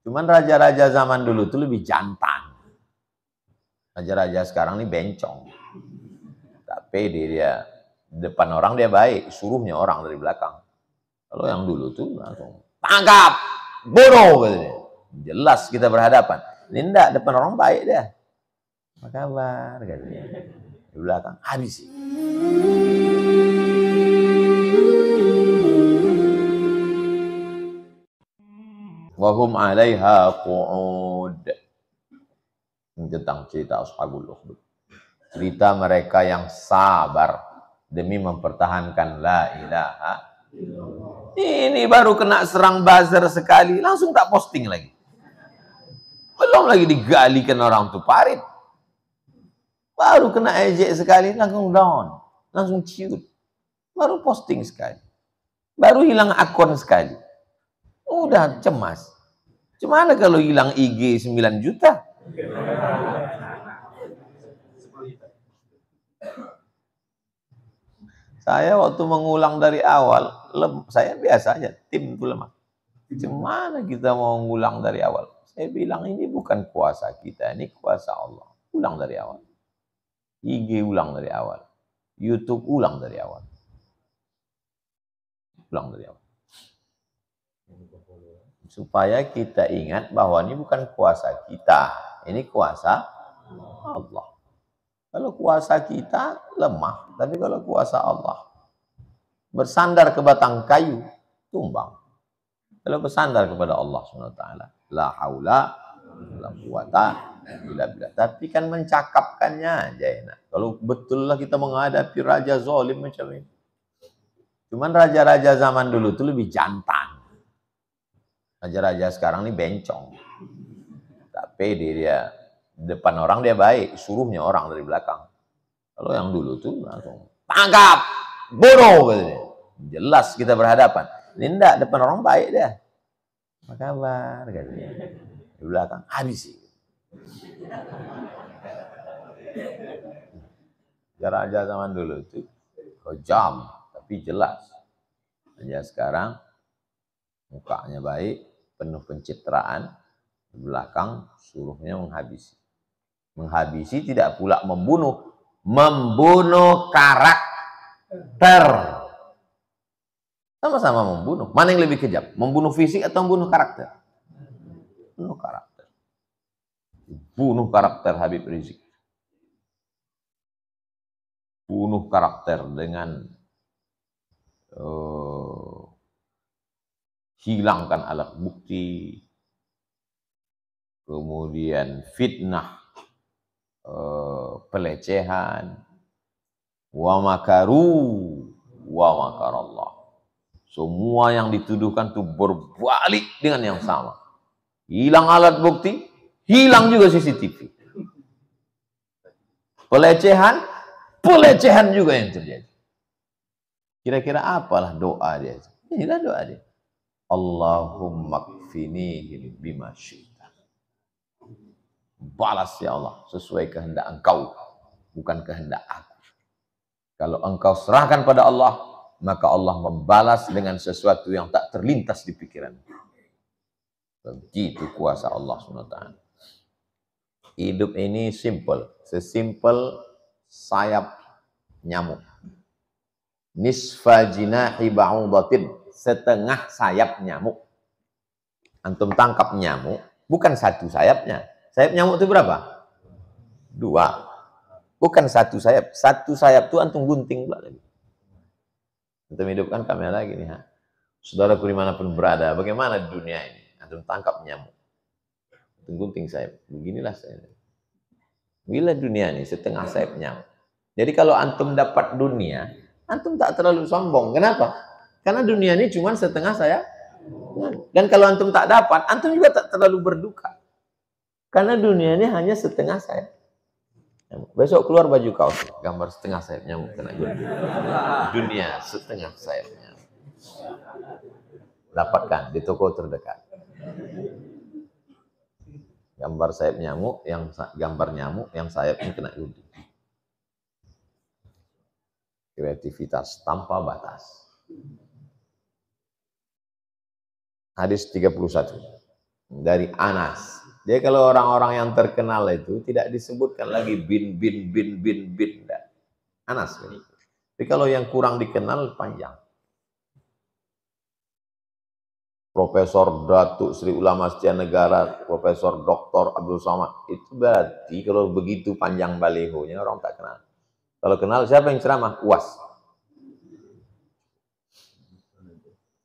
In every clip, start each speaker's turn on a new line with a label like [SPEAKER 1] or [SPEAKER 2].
[SPEAKER 1] Cuman raja-raja zaman dulu tuh lebih jantan. Raja-raja sekarang ini bencong. Tapi dia depan orang dia baik, suruhnya orang dari belakang. Kalau yang dulu tuh langsung tangkap, bunuh gitu. Jelas kita berhadapan. Ini enggak, depan orang baik dia. Apa kabar katanya. Di belakang habis. Wahum 'alaiha qu'ud. Tentang cerita Ashabul Ukhdud. Cerita mereka yang sabar demi mempertahankan la ilaha. Ini baru kena serang buzzer sekali, langsung tak posting lagi. Belum lagi digalikan orang tuh parit. Baru kena ejek sekali, langsung down. Langsung ciut. Baru posting sekali. Baru hilang akun sekali. Udah cemas. Gimana kalau hilang IG 9 juta? Saya waktu mengulang dari awal, saya biasa aja, tim itu lemah. Gimana kita mau ngulang dari awal? Saya bilang ini bukan kuasa kita, ini kuasa Allah. Ulang dari awal. IG ulang dari awal. YouTube ulang dari awal. Ulang dari awal. Supaya kita ingat bahwa ini bukan kuasa kita, ini kuasa Allah. Kalau kuasa kita lemah, tapi kalau kuasa Allah bersandar ke batang kayu, tumbang. Kalau bersandar kepada Allah SWT, la haula la quwata illa billah. Tapi kan mencakapkannya aja enak. Kalau betul lah kita menghadapi raja zalim macam ini. Cuman raja-raja zaman dulu itu lebih jantan. Raja-raja sekarang ini bencong. Tapi dia depan orang dia baik, suruhnya orang dari belakang. Kalau yang dulu tuh langsung tangkap, bunuh gitu. Jelas kita berhadapan. Ini enggak, depan orang baik dia. Apa kabar katanya. Di belakang habis. Raja zaman dulu itu kejam tapi jelas. Raja sekarang mukanya baik, penuh pencitraan, di belakang suruhnya menghabisi. Menghabisi tidak pula membunuh, membunuh karakter. Sama-sama membunuh. Mana yang lebih kejam? Membunuh fisik atau membunuh karakter? Membunuh karakter. Bunuh karakter Habib Rizik. Bunuh karakter dengan hilangkan alat bukti, kemudian fitnah, pelecehan, wa makaru wa makarallah. Semua yang dituduhkan itu berbalik dengan yang sama. Hilang alat bukti, hilang juga CCTV. Pelecehan juga yang terjadi. Kira-kira apalah doa dia? Inilah doa dia. Allahumma kfinihim bima syi'ta. Balas ya Allah sesuai kehendak Engkau, bukan kehendak aku. Kalau Engkau serahkan pada Allah, maka Allah membalas dengan sesuatu yang tak terlintas di pikiran. Begitu kuasa Allah SWT. Hidup ini simple, sesimpel sayap nyamuk. Nisfa jinahi ba'udatin, setengah sayap nyamuk. Antum tangkap nyamuk, bukan satu sayapnya. Sayap nyamuk itu berapa? 2. Bukan satu sayap. Satu sayap itu antum gunting pula lagi. Antum hidupkan kamera gini, ha. Saudaraku dimanapun berada, bagaimana dunia ini? Antum tangkap nyamuk. Antum gunting sayap. Beginilah saya. Bila dunia ini setengah sayap nyamuk. Jadi kalau antum dapat dunia, antum tak terlalu sombong. Kenapa? Karena dunia ini cuma setengah sayap. Dan kalau antum tak dapat, antum juga tak terlalu berduka. Karena dunia ini hanya setengah sayap. Besok keluar baju kaos, gambar setengah sayap nyamuk kena gunting. Dunia setengah sayap nyamuk. Dapatkan di toko terdekat. Gambar sayap nyamuk, yang sayapnya kena gunting. Kreativitas tanpa batas. Hadis 31. dari Anas. Dia kalau orang-orang yang terkenal itu tidak disebutkan lagi bin. Enggak. Anas. Tapi kalau yang kurang dikenal panjang. Profesor Datuk Sri Ulama Setia Negara, Profesor Dr. Abdul Somad. Itu berarti kalau begitu panjang balihonya orang tak kenal. Kalau kenal siapa yang ceramah? UAS.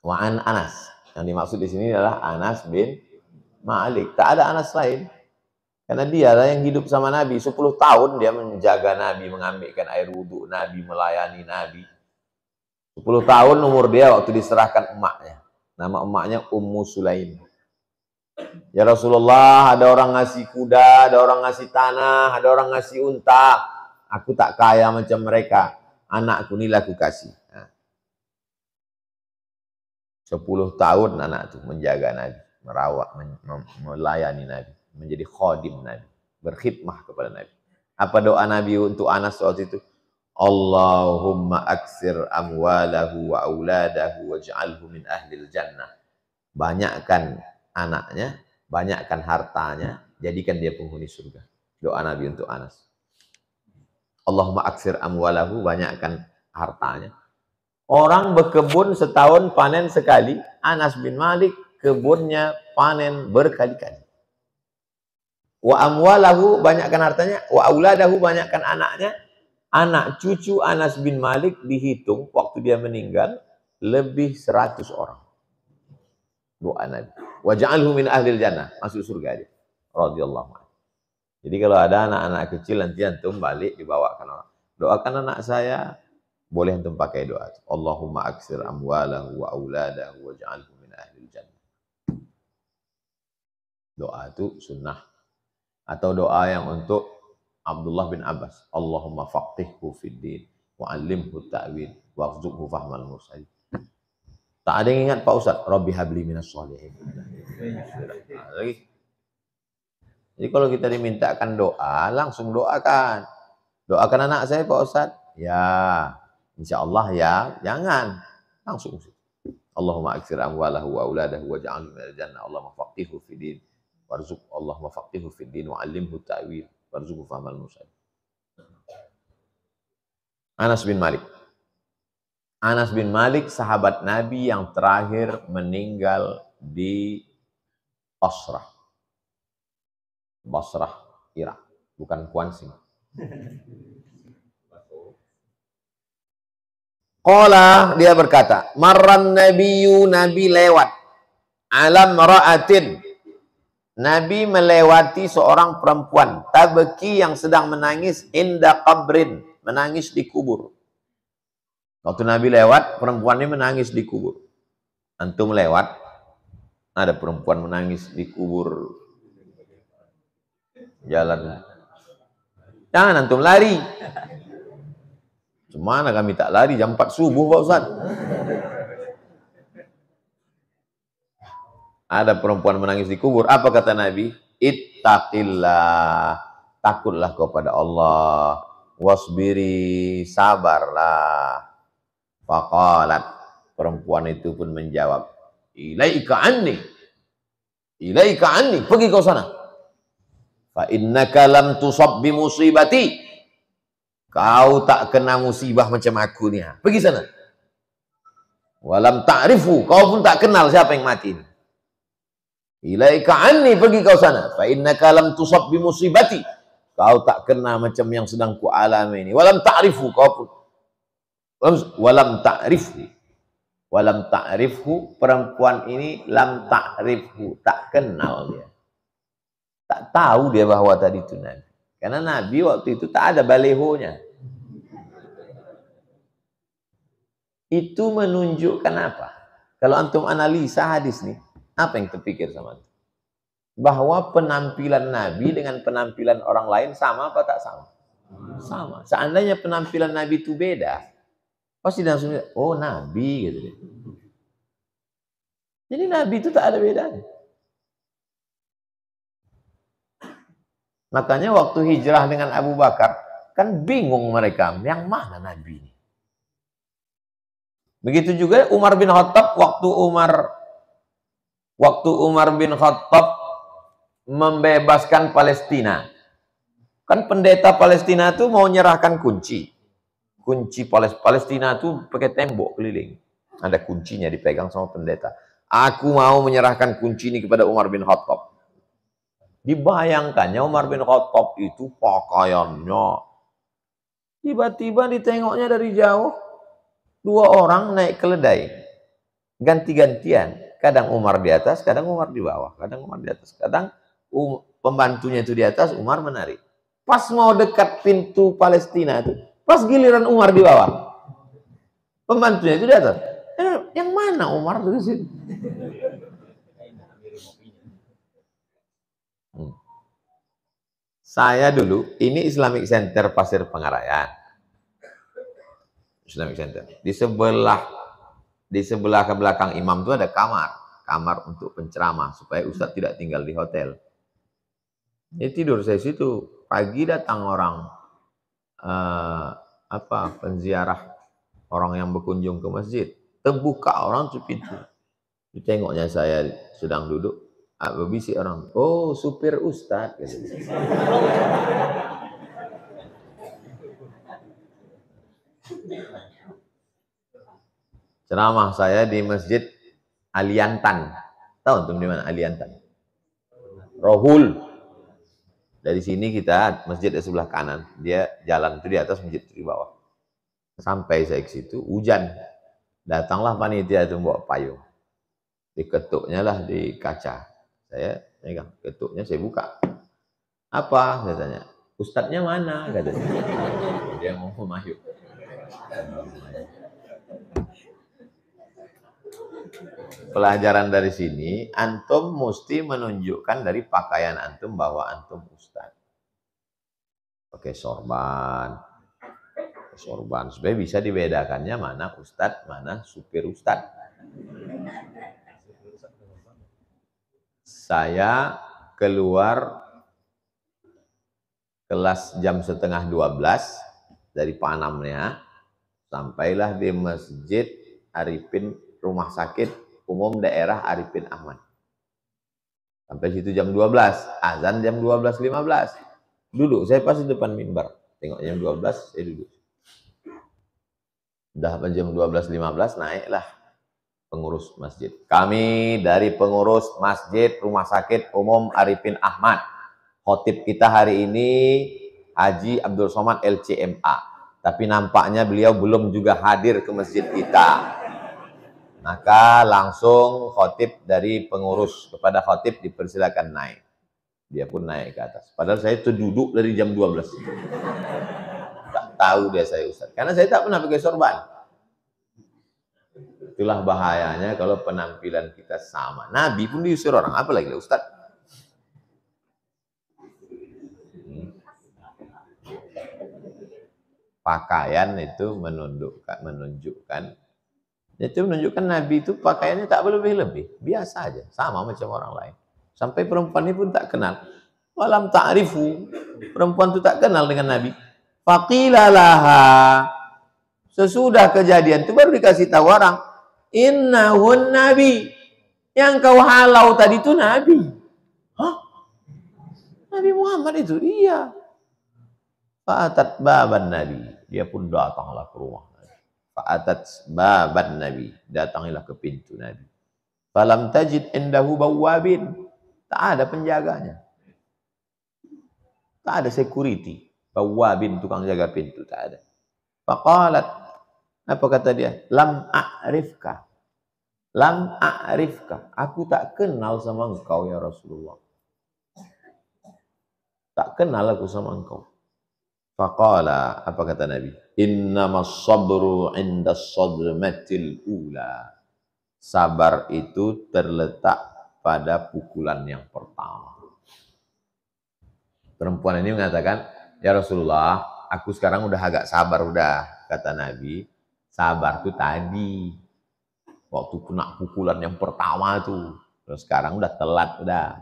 [SPEAKER 1] Wa'an Anas. Yang dimaksud di sini adalah Anas bin Malik. Tak ada Anas lain. Karena dia lah yang hidup sama Nabi. 10 tahun dia menjaga Nabi, mengambilkan air wudhu Nabi, melayani Nabi. 10 tahun umur dia waktu diserahkan emaknya. Nama emaknya Ummu Sulaim. Ya Rasulullah, ada orang ngasih kuda, ada orang ngasih tanah, ada orang ngasih unta. Aku tak kaya macam mereka. Anakku inilah aku kasih. Nah. 10 tahun anak itu menjaga Nabi, merawat, melayani Nabi, menjadi khadim Nabi, berkhidmah kepada Nabi. Apa doa Nabi untuk Anas waktu itu? Allahumma aksir amwalahu wa auladahu waj'alhu min ahlil jannah. Banyakkan anaknya, banyakkan hartanya, jadikan dia penghuni surga. Doa Nabi untuk Anas. Allahumma aksir amwalahu, banyakkan hartanya. Orang berkebun setahun panen sekali. Anas bin Malik kebunnya panen berkali-kali. Wa amwalahu, banyakkan hartanya. Wa auladahu, banyakkan anaknya. Anak cucu Anas bin Malik dihitung waktu dia meninggal lebih 100 orang. Doa Nabi. Waj'alhu min ahlil jannah, masuk surga dia. Radhiyallahu anhu. Jadi kalau ada anak-anak kecil nanti antum balik dibawakan orang. Doakan anak saya, boleh antum pakai doa. Allahumma aksir amwalahu wa auladahu waj'alhu min ahlil jannah. Doa itu sunnah. Atau doa yang untuk Abdullah bin Abbas, Allahumma faqihhu fid din wa 'allimhu ta'wil warzuqhu fahmal mursalin. Tak ada yang ingat Pak Ustaz, Rabbi habli minas sholihin. Jadi kalau kita dimintakan doa, langsung doakan. Doakan anak saya Pak Ustaz. Ya, insyaallah ya, jangan. Langsung. Allahumma aksir amwalahu wa auladahu waj'alhu minal jannah. Allahumma faqihhu fid din warzuq. Allahumma faqihhu fid din wa 'allimhu ta'wil. Warzuqhu fahmal mursalin. Anas bin Malik. Anas bin Malik sahabat Nabi yang terakhir meninggal di Basrah. Basrah, Irak, bukan Kuansing. Qala, dia berkata, marran nabiyyu, Nabi lewat alam ra'atin. Nabi melewati seorang perempuan tabki yang sedang menangis inda qabrin, menangis di kubur. Waktu Nabi lewat, perempuan ini menangis di kubur. Antum lewat, ada perempuan menangis di kubur. Jalan. Jangan antum lari. Cemana kami tak lari jam 4 subuh Pak Ustaz. Ada perempuan menangis di kubur. Apa kata Nabi? Ittaqillah. Takutlah kepada Allah. Wasbiri. Sabarlah. Faqalat. Perempuan itu pun menjawab. Ilaika anni. Ilaika anni. Pergi kau sana. Fa innaka lam tusab bi musibati. Kau tak kena musibah macam aku ni. Pergi sana. Walam ta'rifu. Kau pun tak kenal siapa yang mati ini. Ilaika anni, pergi kau sana. Fa innaka lam tusab bi musibati. Kau tak kena macam yang sedang ku alami ini. Walam ta'rifu, kau pun. Walam ta'rifu. Walam ta'rifu, perempuan ini lam ta'rifu, tak kenal dia. Tak tahu dia bahwa tadi itu Nabi. Karena Nabi waktu itu tak ada balehonya. Itu menunjukkan apa? Kalau antum analisa hadis nih, apa yang terpikir sama itu? Bahwa penampilan Nabi dengan penampilan orang lain sama apa tak sama? Sama. Seandainya penampilan Nabi itu beda, pasti langsung, oh Nabi gitu. Jadi Nabi itu tak ada bedanya. Makanya waktu hijrah dengan Abu Bakar, kan bingung mereka, yang mana Nabi ini? Begitu juga Umar bin Khattab, waktu Umar Waktu Umar bin Khattab membebaskan Palestina. Kan pendeta Palestina itu mau nyerahkan kunci. Kunci Palestina itu pakai tembok keliling. Ada kuncinya dipegang sama pendeta. Aku mau menyerahkan kunci ini kepada Umar bin Khattab. Dibayangkannya Umar bin Khattab itu pakaiannya. Tiba-tiba ditengoknya dari jauh. 2 orang naik keledai. Ganti-gantian. Kadang Umar di atas, kadang Umar di bawah. Kadang Umar di atas, kadang pembantunya itu di atas, Umar menarik. Pas mau dekat pintu Palestina itu, pas giliran Umar di bawah. Pembantunya itu di atas. Yang mana Umar itu di sini? Saya dulu, ini Islamic Center Pasir Pengarayan. Islamic Center. Di sebelah ke belakang imam itu ada kamar untuk penceramah supaya ustadz tidak tinggal di hotel. Ini tidur saya situ. Pagi datang orang penziarah, orang yang berkunjung ke masjid. Terbuka orang itu pintu. Ditengoknya saya sedang duduk. Berbisik orang, oh supir ustadz. Gitu. Ceramah saya di Masjid Aliantan. Tahu tuh di mana Aliantan? Rohul. Dari sini kita masjid di sebelah kanan, dia jalan itu di atas, masjid di bawah. Sampai saya ke situ, hujan. Datanglah panitia itu bawa payung. Diketuknya lah di kaca. Saya pegang ketuknya, saya buka. Apa? Saya tanya. Ustadznya mana? Katanya. Dia mau masuk. Pelajaran dari sini, antum mesti menunjukkan dari pakaian antum bahwa antum ustadz. Pakai sorban, supaya bisa dibedakannya mana ustadz, mana supir ustadz. Saya keluar kelas jam setengah 12 dari Panamnya, sampailah di Masjid Arifin, Rumah Sakit Umum Daerah Arifin Ahmad. Sampai situ jam 12, azan jam 12.15. Duduk, saya pasti depan mimbar. Tengok jam 12, saya duduk. Udah jam 12.15, naiklah pengurus masjid. Kami dari pengurus Masjid Rumah Sakit Umum Arifin Ahmad. Khotib kita hari ini Haji Abdul Somad LCMA. Tapi nampaknya beliau belum juga hadir ke masjid kita. Maka langsung khotib dari pengurus kepada khotib dipersilakan naik. Dia pun naik ke atas. Padahal saya itu duduk dari jam 12. Tak tahu dia saya ustaz. Karena saya tak pernah pakai sorban. Itulah bahayanya kalau penampilan kita sama. Nabi pun diusir orang, apalagi ustaz. Pakaian itu menunjukkan Nabi itu pakaiannya tak berlebih-lebih, biasa aja, sama macam orang lain. Sampai perempuan ini pun tak kenal. Walam ta'rifu, perempuan itu tak kenal dengan Nabi. Faqila laha, sesudah kejadian itu baru dikasih tahu orang, innahun nabi, yang kau halau tadi itu Nabi. Hah? Nabi Muhammad itu? Iya. Fa'atat baban Nabi, dia pun datanglah ke rumah Nabi. Fa'atat baban Nabi, datangilah ke pintu Nabi. Falam tajid indahu bawwabin, tak ada penjaganya. Tak ada security. Bawwabin, tukang jaga pintu, tak ada. Faqalat, apa kata dia? Lam a'rifka. Lam a'rifka. Aku tak kenal sama engkau ya Rasulullah. Tak kenal aku sama engkau. Faqala, apa kata Nabi? Innamas sabru inda sadmatil ula. Sabar itu terletak pada pukulan yang pertama. Perempuan ini mengatakan, ya Rasulullah, aku sekarang udah agak sabar udah. Kata Nabi, sabar itu tadi. Waktu kena pukulan yang pertama itu. Terus sekarang udah telat udah.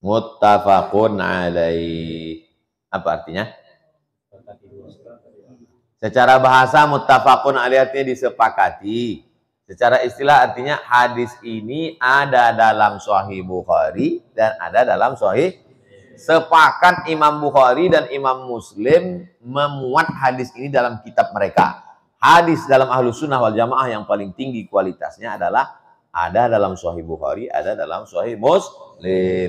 [SPEAKER 1] Muttafaqun alaih. Apa artinya? Secara bahasa muttafaqun alaih artinya disepakati. Secara istilah artinya hadis ini ada dalam Sahih Bukhari dan ada dalam Sahih. Sepakat Imam Bukhari dan Imam Muslim memuat hadis ini dalam kitab mereka. Hadis dalam Ahlus Sunnah wal Jamaah yang paling tinggi kualitasnya adalah ada dalam Sahih Bukhari, ada dalam Sahih Muslim.